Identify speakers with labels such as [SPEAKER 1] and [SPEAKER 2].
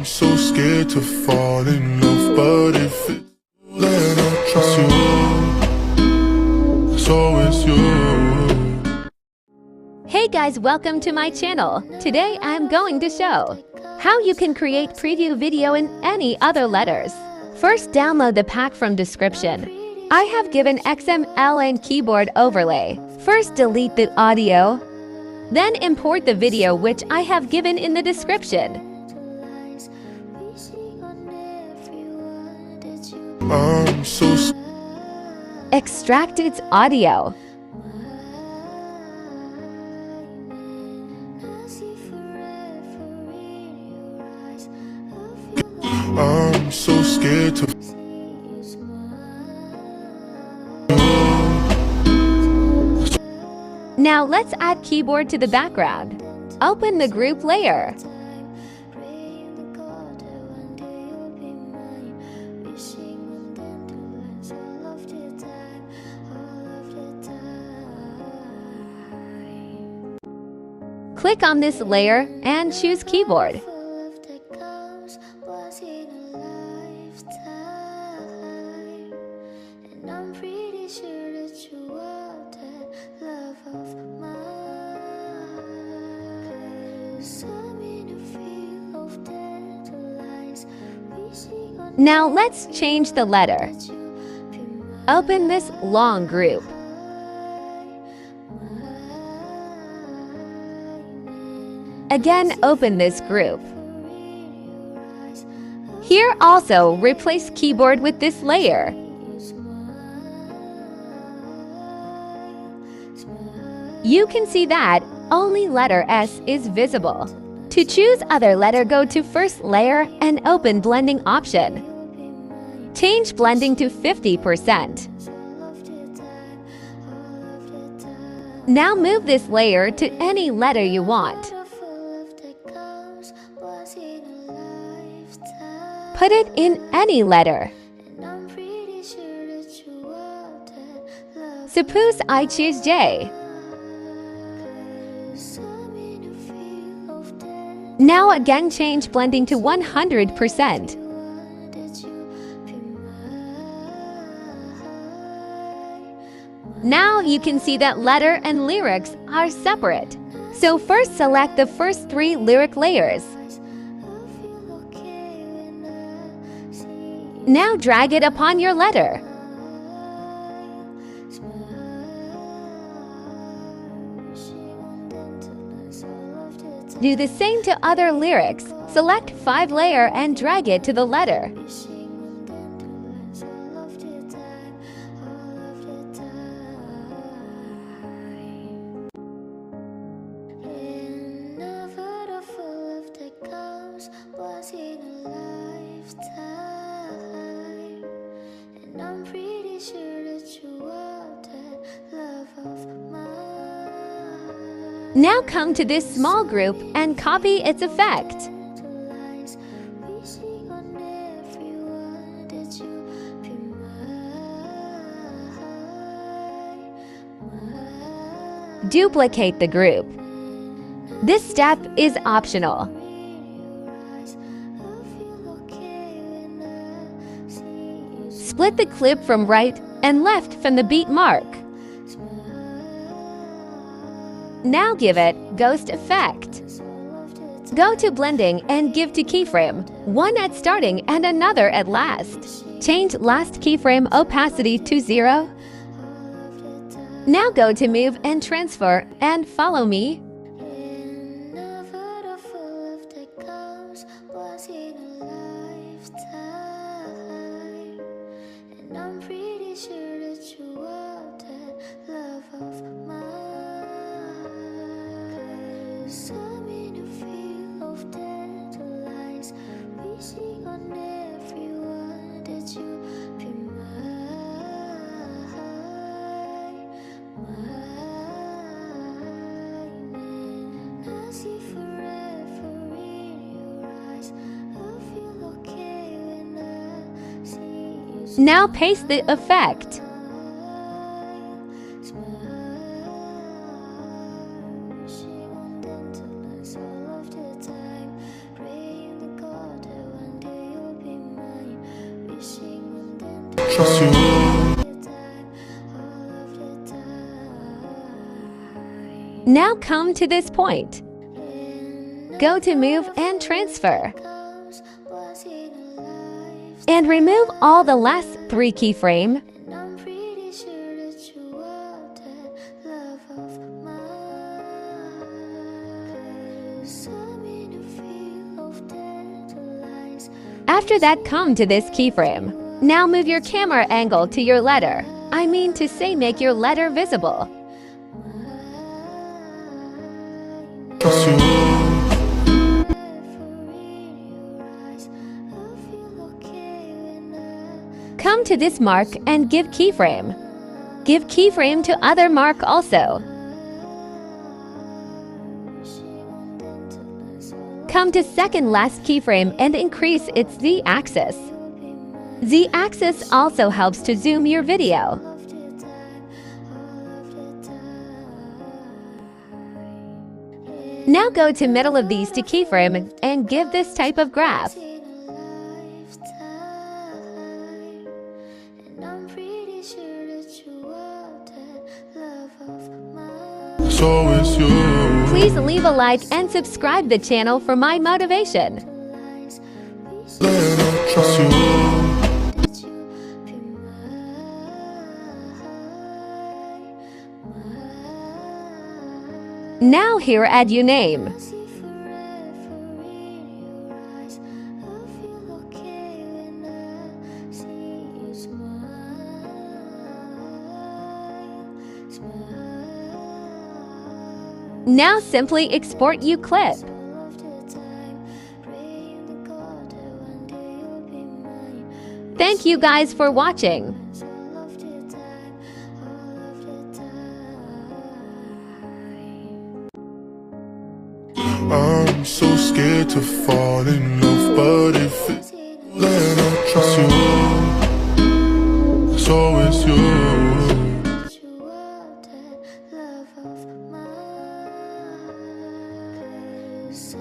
[SPEAKER 1] so scared to fall in love, but if it's then I'll trust you. It's always you.
[SPEAKER 2] Hey guys, welcome to my channel. Today I'm going to show how you can create preview video in any other letters. First, download the pack from description. I have given XML and keyboard overlay. First, delete the audio. Then import the video which I have given in the description. Extract its audio.
[SPEAKER 1] I'm so scared to.
[SPEAKER 2] Now let's add keyboard to the background. Open the group layer. Click on this layer and choose keyboard. Now let's change the letter. Open this long group. Again, open this group. Here also, replace keyboard with this layer. You can see that only letter S is visible. To choose other letter, go to first layer and open blending option. Change blending to 50%. Now move this layer to any letter you want. Put it in any letter. Suppose I choose J. Now again change blending to 100%. Now you can see that letter and lyrics are separate. So first select the first 3 lyric layers. Now drag it upon your letter. Do the same to other lyrics. Select 5 layer and drag it to the letter. Now come to this small group and copy its effect. Duplicate the group. This step is optional. Split the clip from right and left from the beat mark. Now give it ghost effect. Go to blending and give to keyframe, one at starting and another at last. Change last keyframe opacity to 0. Now go to move and transfer and follow me. Now paste the effect.
[SPEAKER 1] trust you.
[SPEAKER 2] Now come to this point. Go to Move and Transfer. And remove all the last 3 keyframes. After that, come to this keyframe. Now move your camera angle to your letter. I mean to say, make your letter visible.
[SPEAKER 1] Trust you.
[SPEAKER 2] Come to this mark and give keyframe. Give keyframe to other mark also. Come to second last keyframe and increase its Z-axis. Z-axis also helps to zoom your video. Now go to middle of these 2 keyframe and give this type of graph.
[SPEAKER 1] So it's you.
[SPEAKER 2] Please leave a like and subscribe the channel for my motivation.
[SPEAKER 1] Then I trust you.
[SPEAKER 2] Now here add your name. Now simply export your clip. Thank you guys for watching.
[SPEAKER 1] I'm so scared to fall in love, but if it's then I trust you. So it's you.
[SPEAKER 3] So